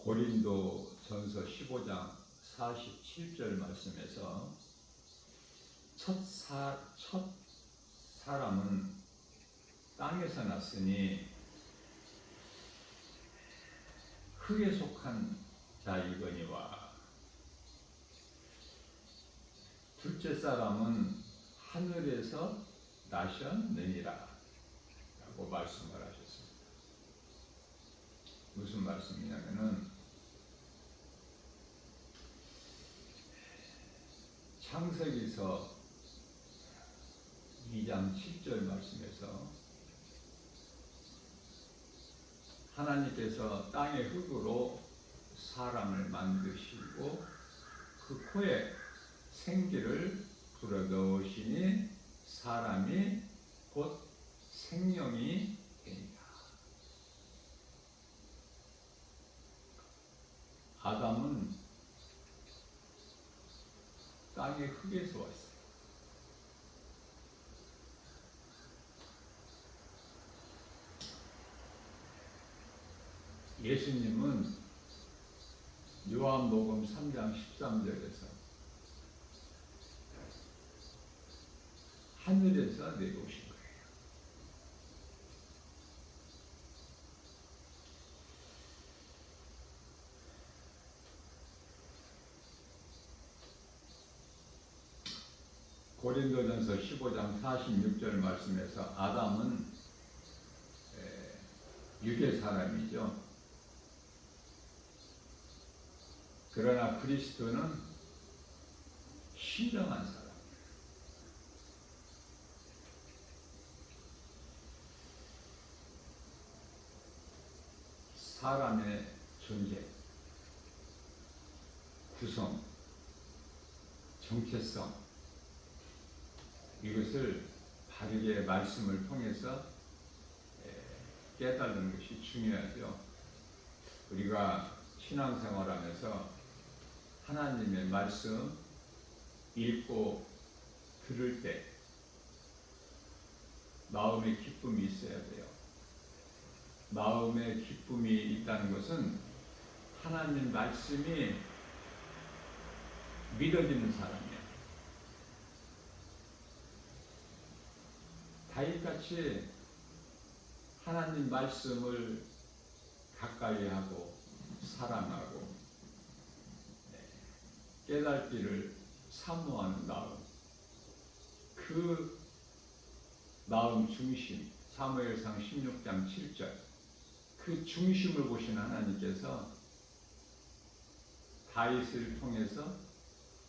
고린도전서 15장 47절 말씀에서 첫 사람은 땅에서 났으니 흙에 속한 자이거니와 둘째 사람은 하늘에서 나셨느니라 라고 말씀을 하셨습니다. 무슨 말씀이냐면은 창세기서 2장 7절 말씀에서 하나님께서 땅의 흙으로 사람을 만드시고 그 코에 생기를 불어넣으시니 사람이 곧 생명이 됩니다. 아담은 땅의 흙에서 왔어요. 예수님은 요한복음 3장 13절에서 하늘에서 내려오신 거예요. 고린도전서 15장 46절 말씀에서 아담은 육의 사람이죠. 그러나 그리스도는 신령한 사람. 사람의 존재, 구성, 정체성, 이것을 바르게 말씀을 통해서 깨닫는 것이 중요하죠. 우리가 신앙생활하면서 하나님의 말씀 읽고 들을 때 마음에 기쁨이 있어야 돼요. 마음에 기쁨이 있다는 것은 하나님 말씀이 믿어지는 사람이에요. 다윗같이 하나님 말씀을 가까이 하고 사랑하고 깨닫기를 사모하는 마음, 그 마음 중심, 사무엘상 16장 7절, 그 중심을 보신 하나님께서 다윗을 통해서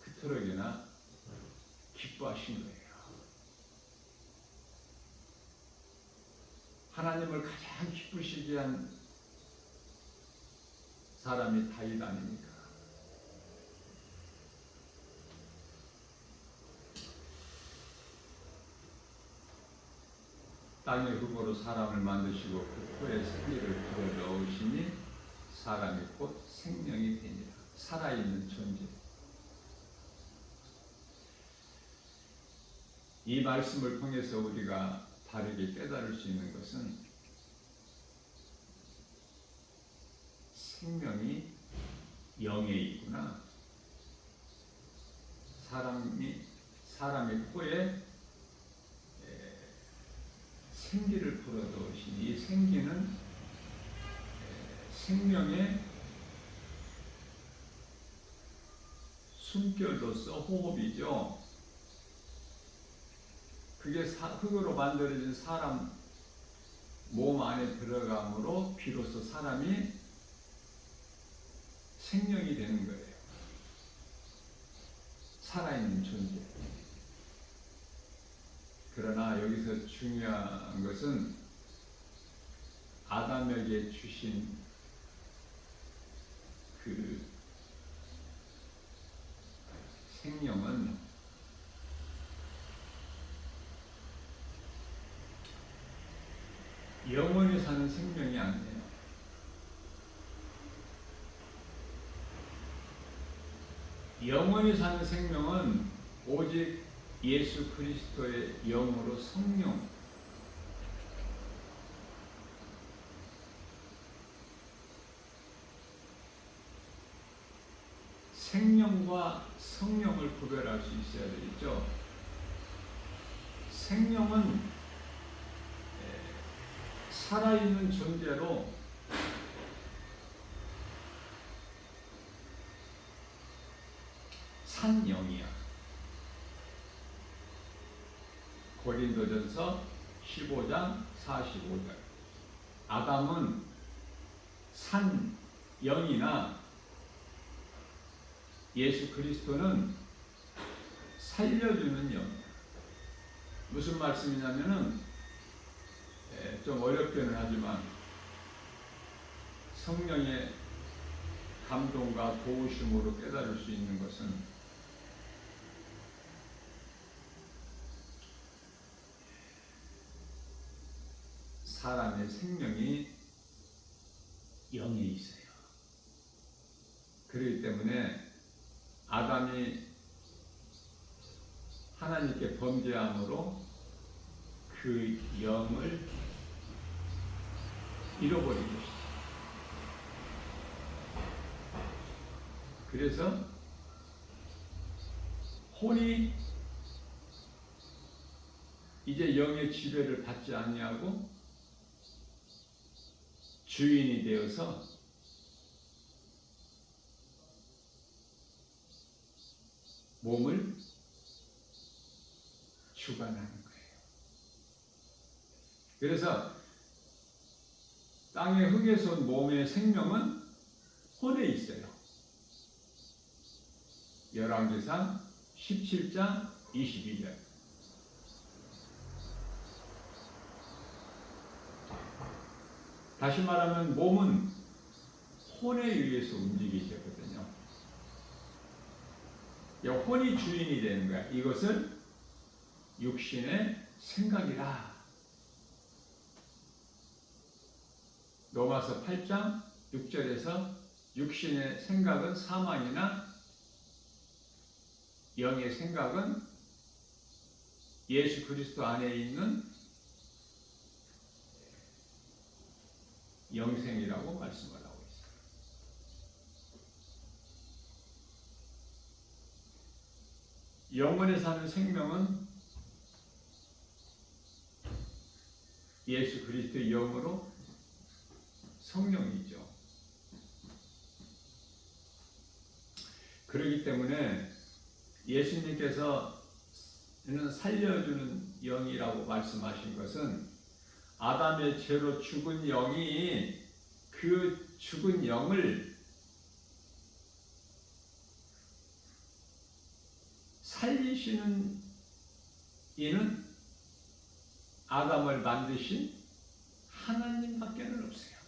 그토록이나 기뻐하신 거예요. 하나님을 가장 기쁘시게 한 사람이 다윗 아닙니까? 땅의 흙으로 사람을 만드시고 그 코에 생기를 불어넣으시니 사람이 곧 생명이 되니라. 살아있는 존재. 이 말씀을 통해서 우리가 바르게 깨달을 수 있는 것은 생명이 영에 있구나. 사람의 코에 생기를 불어넣으시니 이 생기는 생명의 숨결로서 호흡이죠. 그게 흙으로 만들어진 사람 몸 안에 들어감으로 비로소 사람이 생명이 되는 거예요. 살아있는 존재. 그러나 여기서 중요한 것은 아담에게 주신 그 생명은 영원히 사는 생명이 아니에요. 영원히 사는 생명은 오직 예수 그리스도의 영으로 성령, 생명과 성령을 구별할 수 있어야 되겠죠. 생명은 살아있는 존재로 산 영이야. 고린도전서 15장 45절. 아담은 산 영이나 예수 그리스도는 살려주는 영이야. 무슨 말씀이냐면은 좀 어렵게는 하지만 성령의 감동과 도우심으로 깨달을 수 있는 것은 사람의 생명이 영에 있어요. 그렇기 때문에 아담이 하나님께 범죄함으로 그 영을 잃어버린 것이죠. 그래서 혼이 이제 영의 지배를 받지 아니하고 주인이 되어서 몸을 주관하는 거예요. 그래서 땅의 흙에서 온 몸의 생명은 혼에 있어요. 열왕기상 17장 22절. 다시 말하면 몸은 혼에 의해서 움직이시거든요. 혼이 주인이 되는 거야. 이것을 육신의 생각이라. 로마서 8장 6절에서 육신의 생각은 사망이나 영의 생각은 예수 그리스도 안에 있는 영생이라고 말씀을 하고 있습니다. 영원에 사는 생명은 예수 그리스도의 영으로 성령이죠. 그렇기 때문에 예수님께서는 살려주는 영이라고 말씀하신 것은 아담의 죄로 죽은 영이 그 죽은 영을 살리시는 이는 아담을 만드신 하나님밖에는 없어요.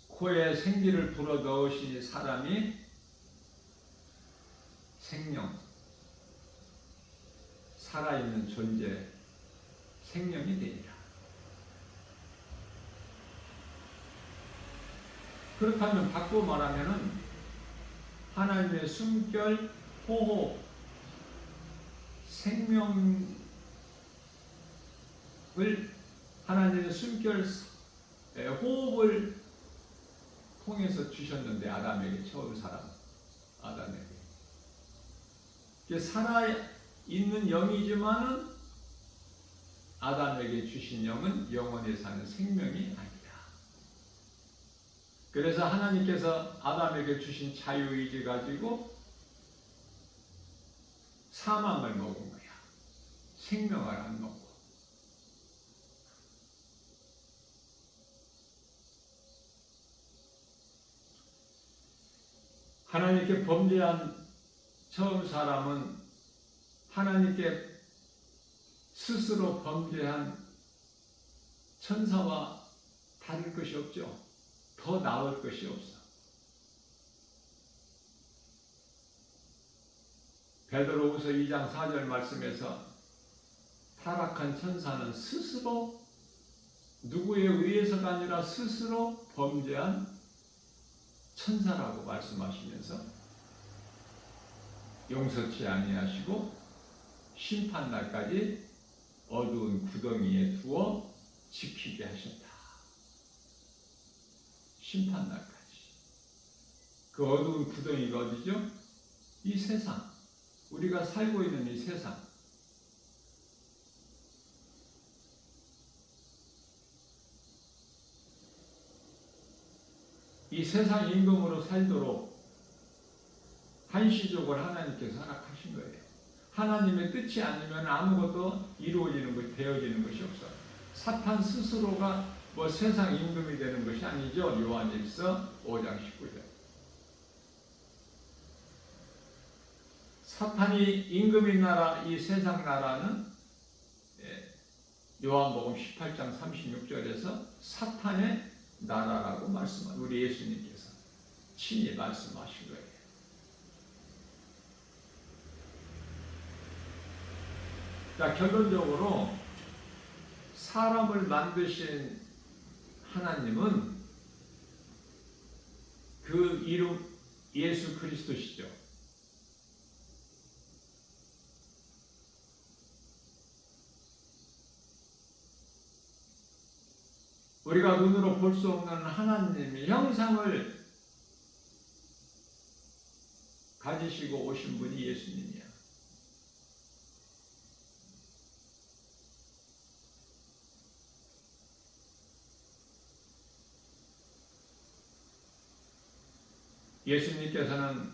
코에 생기를 불어 넣으시니 사람이 생명, 살아있는 존재, 생명이 되리라. 그렇다면 바꾸어 말하면은 하나님의 숨결, 호흡, 생명을 하나님의 숨결, 호흡을 통해서 주셨는데 아담에게 처음 사람 아담에게 살아있는 영이지만은 아담에게 주신 영은 영원히 사는 생명이 아니다. 그래서 하나님께서 아담에게 주신 자유의지 가지고 사망을 먹은 거야. 생명을 안 먹고. 하나님께 범죄한 처음 사람은 하나님께 스스로 범죄한 천사와 다를 것이 없죠. 더 나을 것이 없어. 베드로후서 2장 4절 말씀에서 타락한 천사는 스스로 누구에 의해서가 아니라 스스로 범죄한 천사라고 말씀하시면서 용서치 아니하시고 심판날까지 어두운 구덩이에 두어 지키게 하셨다. 심판날까지. 그 어두운 구덩이가 어디죠? 이 세상. 우리가 살고 있는 이 세상. 이 세상 임금으로 살도록 한시적으로 하나님께서 허락하신 거예요. 하나님의 뜻이 아니면 아무것도 이루어지는 것이, 되어지는 것이 없어요. 사탄 스스로가 뭐 세상 임금이 되는 것이 아니죠. 요한일서 5장 19절. 사탄이 임금인 나라, 이 세상 나라는 요한복음 18장 36절에서 사탄의 나라라고 말씀하신, 우리 예수님께서 친히 말씀하신 거예요. 자, 결론적으로 사람을 만드신 하나님은 그 이름 예수 그리스도시죠. 우리가 눈으로 볼 수 없는 하나님의 형상을 가지시고 오신 분이 예수님이야. 예수님께서는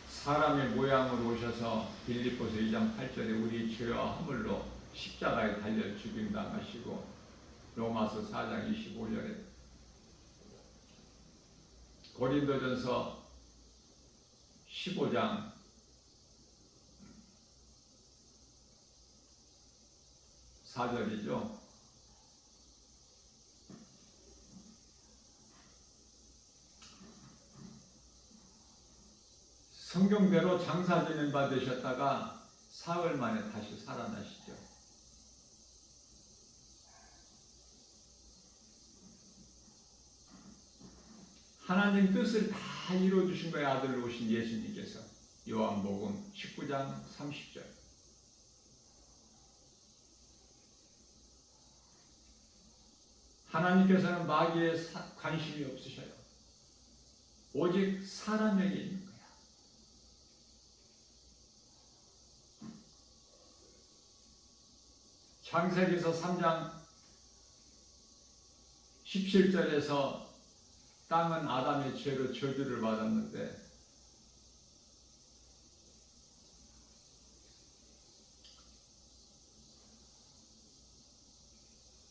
사람의 모양으로 오셔서 빌립보서 2장 8절에 우리 죄와 허물로 십자가에 달려 죽임당하시고, 로마서 4장 25절에, 고린도전서 15장 4절이죠. 성경대로 장사 지낸 바 되셨다가 사흘 만에 다시 살아나시죠. 하나님 뜻을 다 이루어주신 거예요. 아들로 오신 예수님께서. 요한복음 19장 30절. 하나님께서는 마귀에 관심이 없으셔요. 오직 사람에게 있는 거야. 창세기서 3장 17절에서 땅은 아담의 죄로 저주를 받았는데,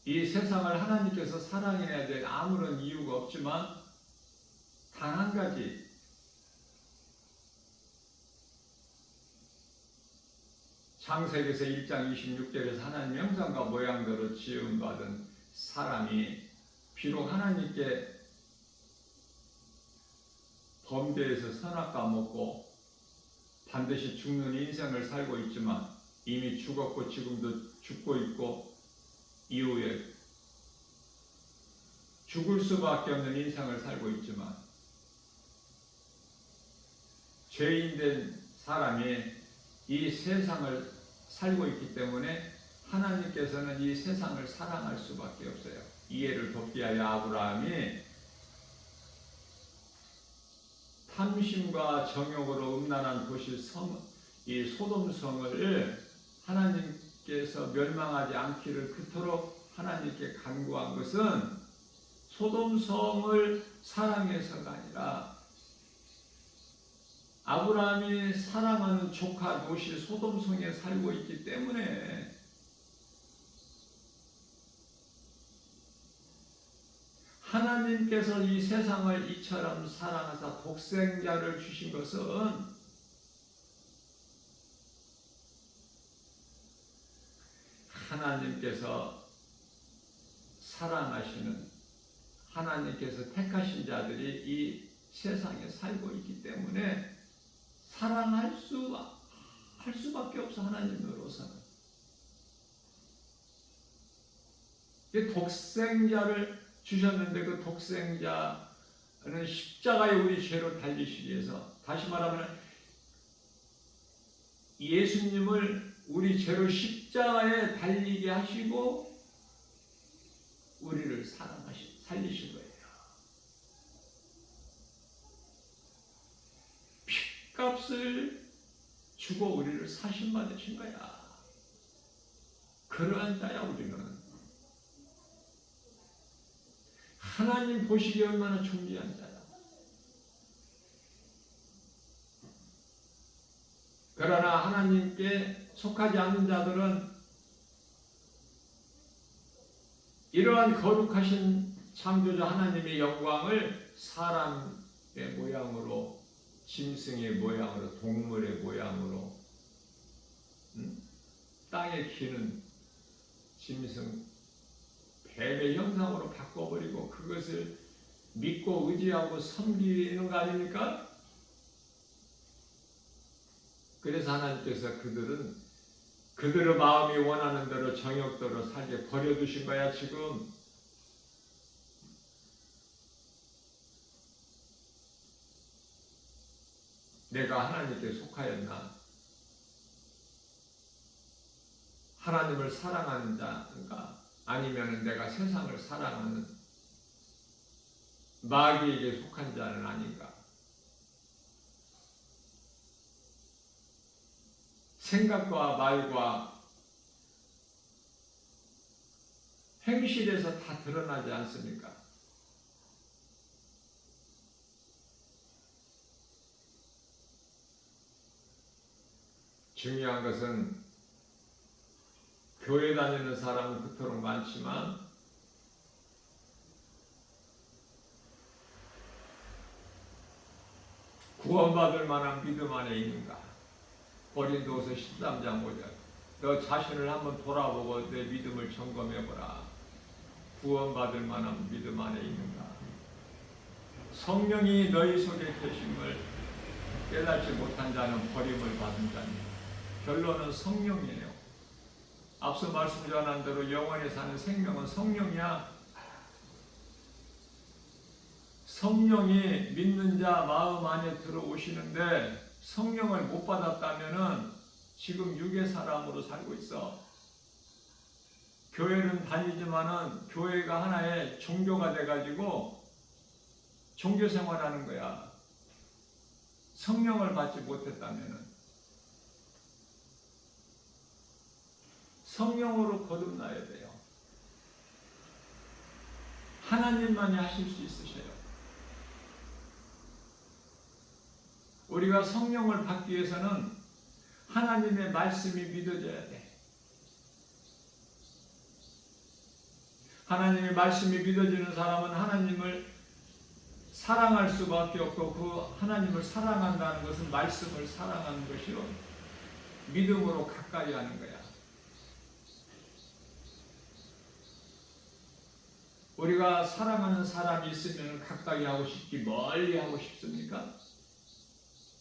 이 세상을 하나님께서 사랑해야 될 아무런 이유가 없지만 단 한 가지, 창세기서 1장 26절에서 하나님 형상과 모양대로 지음받은 사람이 비록 하나님께 범죄에서 선악과 먹고 반드시 죽는 인생을 살고 있지만, 이미 죽었고 지금도 죽고 있고 이후에 죽을 수밖에 없는 인생을 살고 있지만, 죄인된 사람이 이 세상을 살고 있기 때문에 하나님께서는 이 세상을 사랑할 수밖에 없어요. 이해를 돕기 위하여 아브라함이 탐심과 정욕으로 음란한 도시 이 소돔성을 하나님께서 멸망하지 않기를 그토록 하나님께 간구한 것은 소돔성을 사랑해서가 아니라 아브라함이 사랑하는 조카 도시 소돔성에 살고 있기 때문에, 하나님께서 이 세상을 이처럼 사랑하사 독생자를 주신 것은 하나님께서 사랑하시는, 하나님께서 택하신 자들이 이 세상에 살고 있기 때문에 사랑할 수밖에 없어. 하나님으로서는 독생자를 주셨는데, 그 독생자는 십자가에 우리 죄로 달리시기 위해서, 다시 말하면 예수님을 우리 죄로 십자가에 달리게 하시고 우리를 살리신 거예요. 핏값을 주고 우리를 사신받으신 거야. 그러한 자야 우리는. 하나님 보시기에 얼마나 존귀한 자야. 그러나 하나님께 속하지 않는 자들은 이러한 거룩하신 창조주 하나님의 영광을 사람의 모양으로, 짐승의 모양으로, 동물의 모양으로, 땅에 기는 짐승, 뱀의 형상으로 바꿔버리고 그것을 믿고 의지하고 섬기는 거 아닙니까? 그래서 하나님께서 그들의 마음이 원하는 대로 정욕대로 살게 버려두신 거야 지금. 내가 하나님께 속하였나? 하나님을 사랑하는 자인가? 아니면 내가 세상을 사랑하는 마귀에게 속한 자는 아닌가? 생각과 말과 행실에서 다 드러나지 않습니까? 중요한 것은 교회 다니는 사람은 그토록 많지만 구원받을 만한 믿음 안에 있는가? 고린도후서 13장 5절. 너 자신을 한번 돌아보고 내 믿음을 점검해보라. 구원받을 만한 믿음 안에 있는가? 성령이 너희 속에 계심을 깨닫지 못한 자는 버림을 받은 자니. 결론은 성령이에요. 앞서 말씀 전한 대로 영원히 사는 생명은 성령이야. 성령이 믿는 자 마음 안에 들어오시는데 성령을 못 받았다면은 지금 육의 사람으로 살고 있어. 교회는 다니지만은 교회가 하나의 종교가 돼가지고 종교 생활하는 거야. 성령을 받지 못했다면은. 성령으로 거듭나야 돼요. 하나님만이 하실 수 있으셔요. 우리가 성령을 받기 위해서는 하나님의 말씀이 믿어져야 돼. 하나님의 말씀이 믿어지는 사람은 하나님을 사랑할 수밖에 없고 그 하나님을 사랑한다는 것은 말씀을 사랑하는 것이요. 믿음으로 가까이 하는 거야. 우리가 사랑하는 사람이 있으면 가까이 하고 싶지 멀리 하고 싶습니까?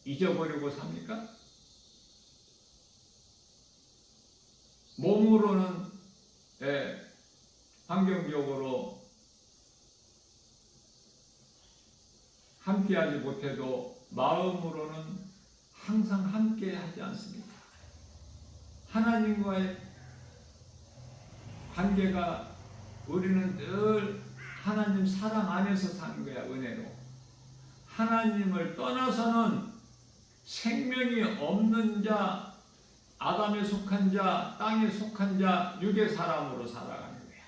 잊어버리고 삽니까? 몸으로는 환경적으로 함께하지 못해도 마음으로는 항상 함께하지 않습니까? 하나님과의 관계가 우리는 늘 하나님 사랑 안에서 사는 거야. 은혜로. 하나님을 떠나서는 생명이 없는 자, 아담에 속한 자, 땅에 속한 자, 육의 사람으로 살아가는 거야.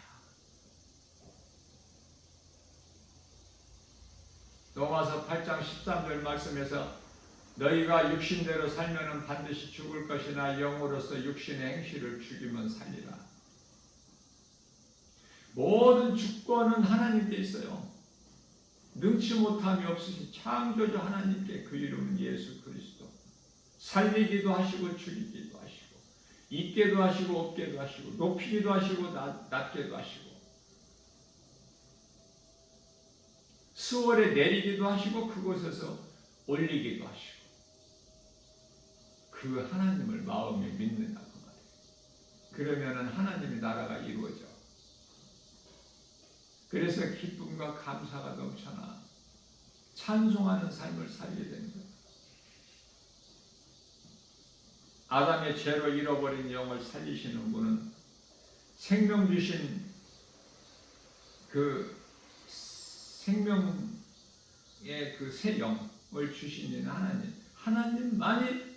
로마서 8장 13절 말씀에서 너희가 육신대로 살면은 반드시 죽을 것이나 영으로서 육신의 행실을 죽이면 살리라. 모든 주권은 하나님께 있어요. 능치 못함이 없으신 창조주 하나님께, 그 이름은 예수 그리스도. 살리기도 하시고 죽이기도 하시고 있게도 하시고 없게도 하시고 높이기도 하시고 낮게도 하시고 수월에 내리기도 하시고 그곳에서 올리기도 하시고 그 하나님을 마음에 믿는다 그 말이에요. 그러면은 하나님의 나라가 이루어져. 그래서 기쁨과 감사가 넘쳐나 찬송하는 삶을 살게 되는 거예요. 아담의 죄로 잃어버린 영을 살리시는 분은 생명 주신 그 생명의 그 새 영을 주신 이는 하나님만이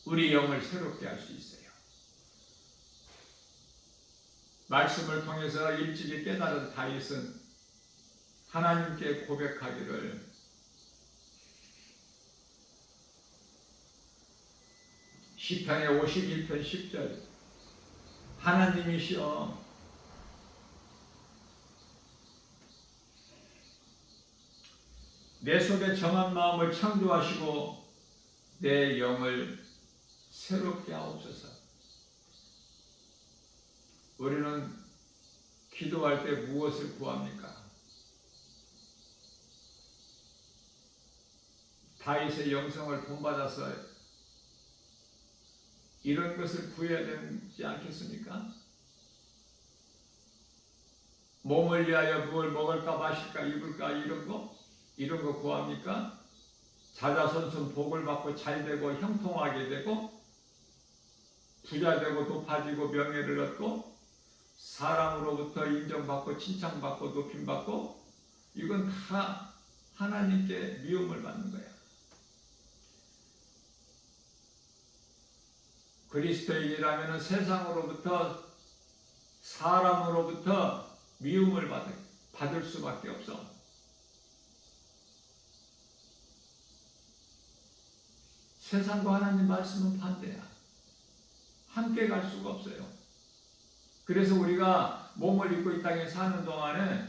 우리 영을 새롭게 할 수 있어요. 말씀을 통해서 일찍이 깨달은 다윗은 하나님께 고백하기를 시편의 51편 10절 하나님이시여 내 속에 정한 마음을 창조하시고 내 영을 새롭게 하옵소서. 우리는 기도할 때 무엇을 구합니까? 다윗의 영성을 본받아서 이런 것을 구해야 되지 않겠습니까? 몸을 위하여 무엇을 먹을까 마실까 입을까 이런 거 구합니까? 자자손손 복을 받고 잘되고 형통하게 되고 부자되고 높아지고 명예를 얻고 사람으로부터 인정받고 칭찬받고 높임받고 이건 다 하나님께 미움을 받는 거야. 그리스도인이라면 세상으로부터 사람으로부터 미움을 받을 수밖에 없어. 세상과 하나님 말씀은 반대야. 함께 갈 수가 없어요. 그래서 우리가 몸을 입고 이 땅에 사는 동안에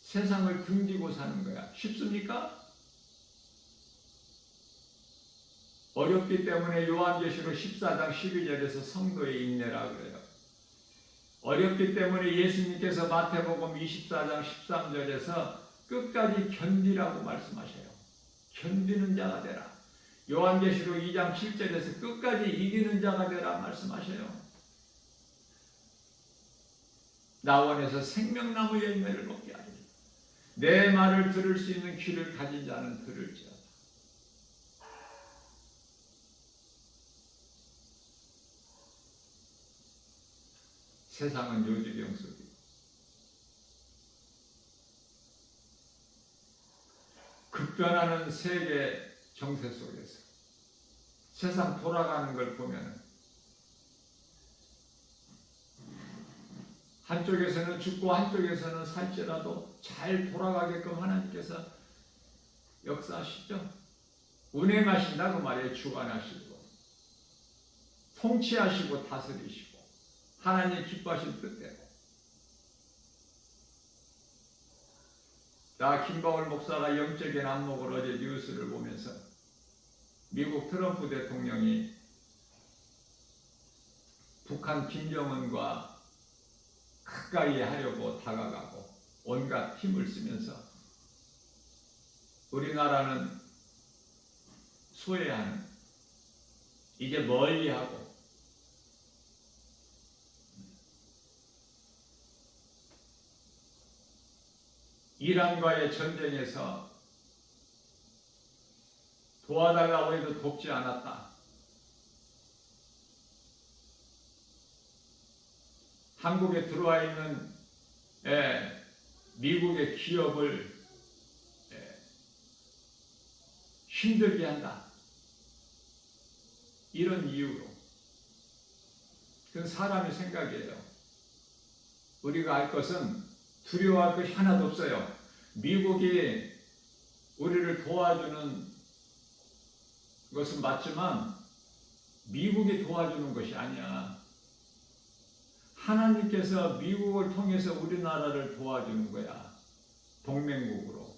세상을 등지고 사는 거야. 쉽습니까? 어렵기 때문에 요한계시록 14장 12절에서 성도의 인내라 그래요. 어렵기 때문에 예수님께서 마태복음 24장 13절에서 끝까지 견디라고 말씀하셔요. 견디는 자가 되라. 요한계시록 2장 7절에서 끝까지 이기는 자가 되라 말씀하셔요. 나원에서 생명나무 열매를 먹게 하리니 내 말을 들을 수 있는 귀를 가진 자는 들을지어다. 세상은 요지경 속이고 급변하는 세계 정세 속에서 세상 돌아가는 걸 보면 한쪽에서는 죽고 한쪽에서는 살지라도 잘 돌아가게끔 하나님께서 역사하시죠. 운행하신다 그 말이에요. 주관하시고 통치하시고 다스리시고 하나님 기뻐하신 뜻대로. 나 김바울 목사가 영적인 안목을 어제 뉴스를 보면서 미국 트럼프 대통령이 북한 김정은과 가까이 하려고 다가가고 온갖 힘을 쓰면서 우리나라는 소외하는 이제 멀리하고 이란과의 전쟁에서 도와달라고 해도 돕지 않았다. 한국에 들어와 있는 미국의 기업을 힘들게 한다. 이런 이유로. 그건 사람의 생각이에요. 우리가 알 것은 두려워할 것이 하나도 없어요. 미국이 우리를 도와주는 것은 맞지만 미국이 도와주는 것이 아니야. 하나님께서 미국을 통해서 우리나라를 도와주는 거야. 동맹국으로.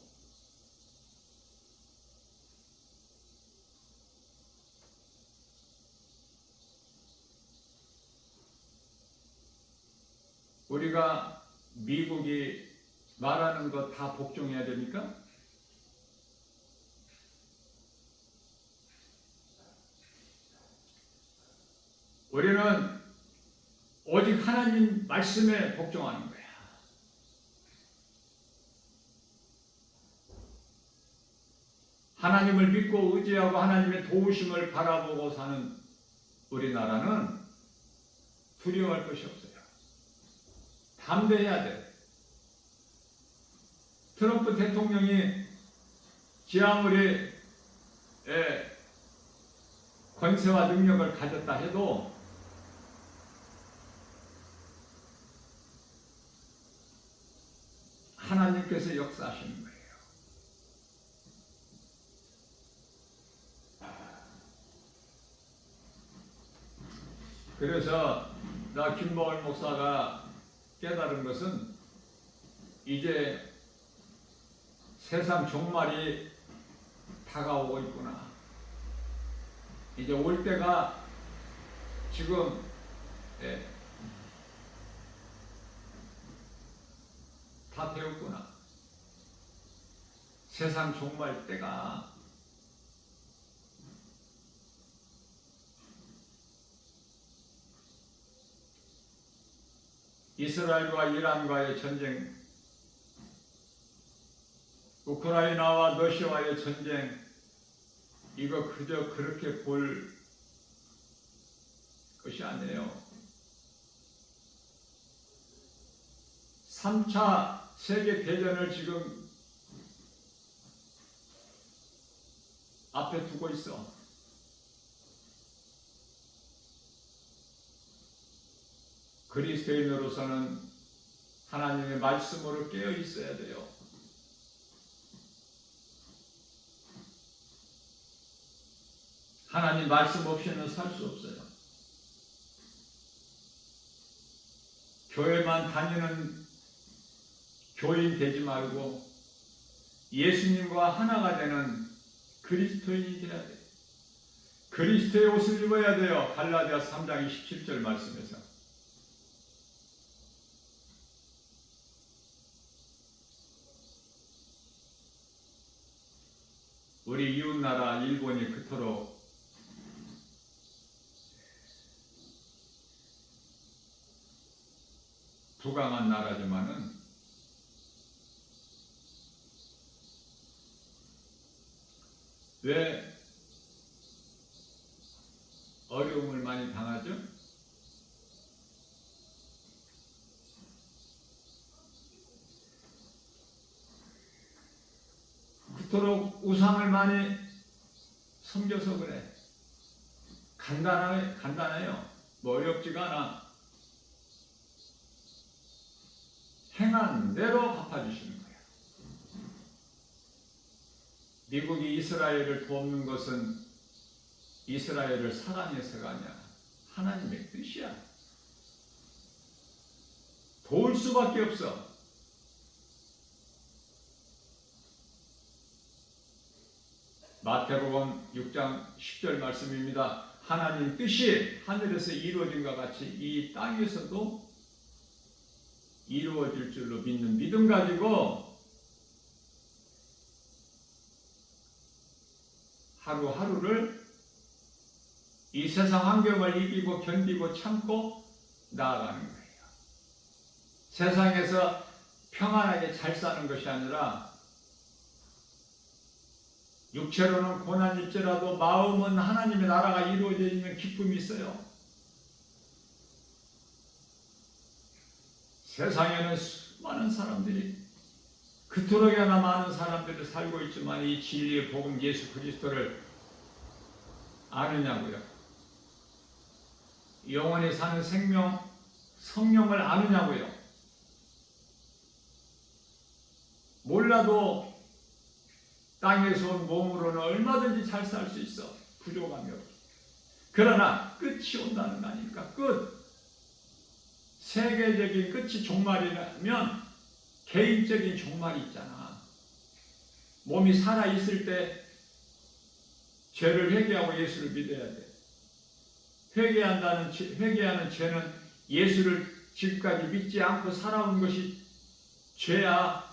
우리가 미국이 말하는 것 다 복종해야 됩니까? 우리는 오직 하나님 말씀에 복종하는 거야. 하나님을 믿고 의지하고 하나님의 도우심을 바라보고 사는 우리나라는 두려워할 것이 없어요. 담대해야 돼. 트럼프 대통령이 지 아무리 권세와 능력을 가졌다 해도 하나님께서 역사하시는 거예요. 그래서 나 김보월 목사가 깨달은 것은 이제 세상 종말이 다가오고 있구나. 이제 올 때가 지금 다 되었구나. 세상 종말 때가 이스라엘과 이란과의 전쟁, 우크라이나와 러시아와의 전쟁, 이거 그저 그렇게 볼 것이 아니에요. 3차 세계대전을 지금 앞에 두고 있어. 그리스도인으로서는 하나님의 말씀으로 깨어 있어야 돼요. 하나님 말씀 없이는 살 수 없어요. 교회만 다니는 교인 되지 말고 예수님과 하나가 되는 그리스도인이 되어야 돼요. 그리스도의 옷을 입어야 돼요. 갈라디아 3장 27절 말씀에서. 우리 이웃나라 일본이 그토록 부강한 나라지만은 왜 어려움을 많이 당하죠? 그토록 우상을 많이 섬겨서 그래. 간단해요. 뭐 어렵지가 않아. 행한 대로 갚아주시는 거예요. 미국이 이스라엘을 돕는 것은 이스라엘을 사랑해서가 아니야. 하나님의 뜻이야. 도울 수밖에 없어. 마태복음 6장 10절 말씀입니다. 하나님 뜻이 하늘에서 이루어진것 같이 이 땅에서도 이루어질 줄로 믿는 믿음 가지고 하루하루를 이 세상 환경을 이기고 견디고 참고 나아가는 거예요. 세상에서 평안하게 잘 사는 것이 아니라 육체로는 고난이 있더라도 마음은 하나님의 나라가 이루어져 있는 기쁨이 있어요. 세상에는 수많은 사람들이 그토록이나 많은 사람들이 살고 있지만 이 진리의 복음 예수 그리스도를 아느냐고요? 영원히 사는 생명 성령을 아느냐고요? 몰라도 땅에서 온 몸으로는 얼마든지 잘 살 수 있어. 부족함이 없어. 그러나 끝이 온다는 거 아닙니까? 끝. 세계적인 끝이 종말이라면 개인적인 종말이 있잖아. 몸이 살아있을 때 죄를 회개하고 예수를 믿어야 돼. 회개하는 죄는 예수를 지금까지 믿지 않고 살아온 것이 죄야.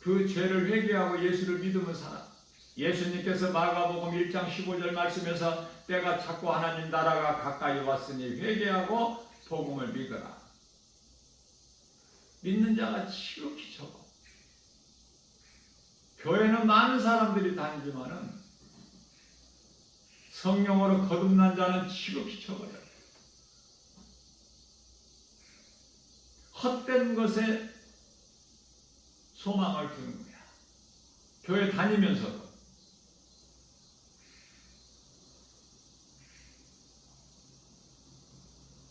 그 죄를 회개하고 예수를 믿으면 살아. 예수님께서 마가복음 1장 15절 말씀에서 때가 찼고 하나님 나라가 가까이 왔으니 회개하고 복음을 믿어라. 믿는 자가 지극히 적어. 교회는 많은 사람들이 다니지만은 성령으로 거듭난 자는 지극히 적어요. 헛된 것에 소망을 두는 거야. 교회 다니면서도.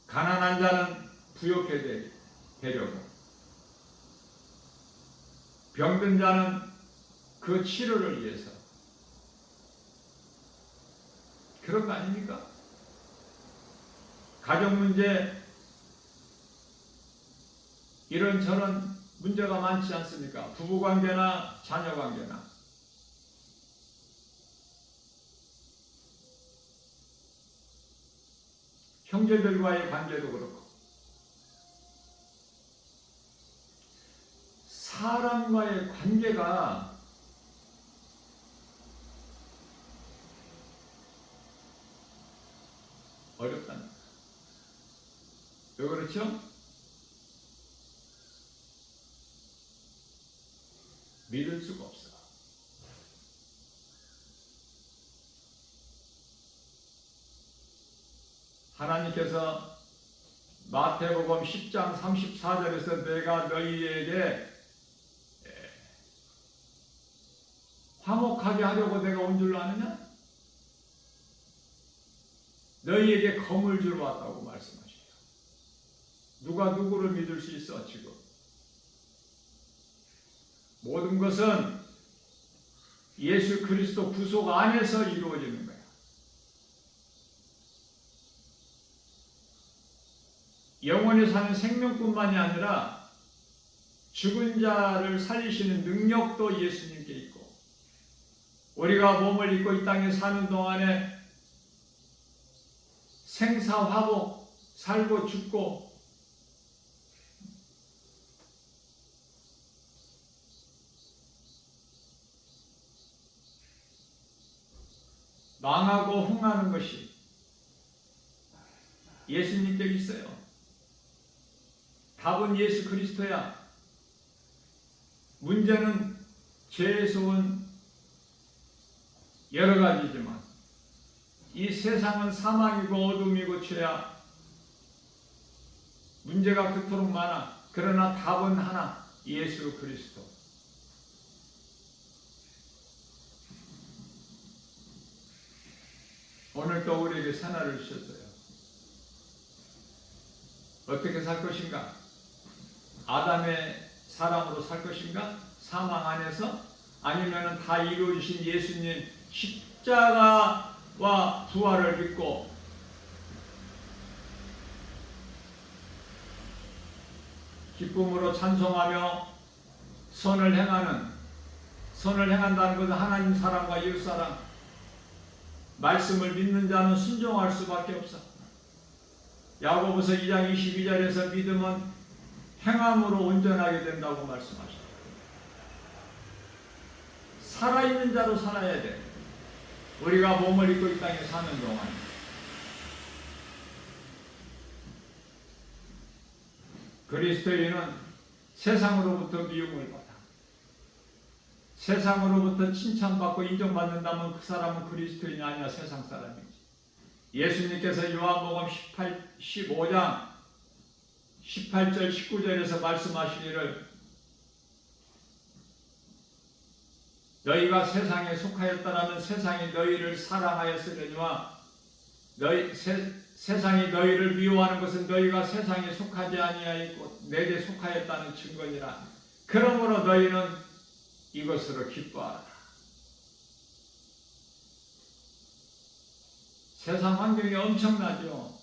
가난한 자는 부욕해 되려고, 병든 자는 그 치료를 위해서. 그런 거 아닙니까? 가정 문제, 이런저런 문제가 많지 않습니까? 부부관계나 자녀관계나. 형제들과의 관계도 그렇고, 사람과의 관계가 어렵다는 거예요. 왜 그렇죠? 믿을 수가 없어. 하나님께서 마태복음 10장 34절에서 내가 너희에게 화목하게 하려고 내가 온 줄로 아느냐? 너희에게 검을 주러 왔다고 말씀하시죠. 누가 누구를 믿을 수 있어 지금? 모든 것은 예수 그리스도 구속 안에서 이루어지는 거야. 영원히 사는 생명뿐만이 아니라 죽은 자를 살리시는 능력도 예수님께 있고, 우리가 몸을 입고 이 땅에 사는 동안에 생사화복, 살고 죽고, 망하고 흥하는 것이 예수님께 있어요. 답은 예수 그리스도야. 문제는 죄소은 여러 가지지만 이 세상은 사망이고 어둠이고 죄야. 문제가 그토록 많아. 그러나 답은 하나, 예수 그리스도. 오늘 또 우리에게 선화를 주셨어요. 어떻게 살 것인가? 아담의 사람으로 살 것인가? 사망 안에서? 아니면 다 이루어주신 예수님 십자가와 부활을 믿고 기쁨으로 찬송하며 선을 행한다는 것은 하나님 사랑과 이웃 사랑, 말씀을 믿는 자는 순종할 수밖에 없어. 야고보서 2장 22절에서 믿음은 행함으로 온전하게 된다고 말씀하십니다. 살아있는 자로 살아야 돼. 우리가 몸을 입고 이 땅에 사는 동안. 그리스도인은 세상으로부터 미움을 받아. 세상으로부터 칭찬받고 인정받는다면 그 사람은 그리스도인이 아니야, 세상 사람이지. 예수님께서 요한복음 15장 18절 19절에서 말씀하시기를 너희가 세상에 속하였다라면 세상이 너희를 사랑하였으려니와 세상이 너희를 미워하는 것은 너희가 세상에 속하지 아니하였고 내게 속하였다는 증거니라. 그러므로 너희는 이것으로 기뻐하라. 세상 환경이 엄청나죠.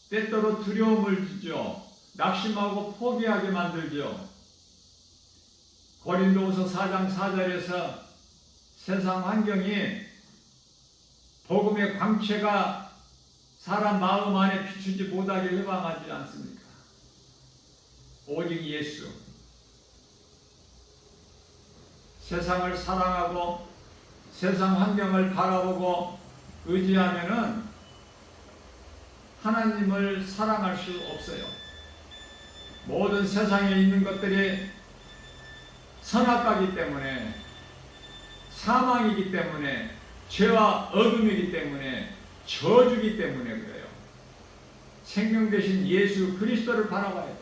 때때로 두려움을 주죠. 낙심하고 포기하게 만들죠. 고린도후서 4장 4절에서 세상 환경이 복음의 광채가 사람 마음 안에 비추지 못하게 해방하지 않습니까? 오직 예수. 세상을 사랑하고 세상 환경을 바라보고 의지하면은 하나님을 사랑할 수 없어요. 모든 세상에 있는 것들이 선악과이기 때문에 사망이기 때문에, 죄와 어둠이기 때문에, 저주기 때문에 그래요. 생명 되신 예수 그리스도를 바라봐야 돼요.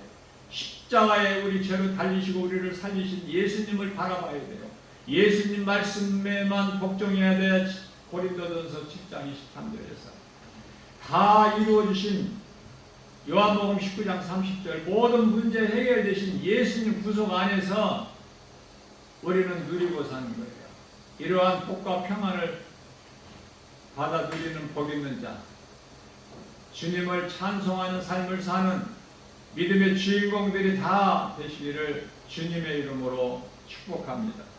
십자가에 우리 죄로 달리시고 우리를 살리신 예수님을 바라봐야 돼요. 예수님 말씀에만 복종해야 돼. 고린도전서 7장 23절에서 다 이루어주신 요한복음 19장 30절 모든 문제 해결되신 예수님 구속 안에서 우리는 누리고 사는 거예요. 이러한 복과 평안을 받아 누리는 복 있는 자, 주님을 찬송하는 삶을 사는 믿음의 주인공들이 다 되시기를 주님의 이름으로 축복합니다.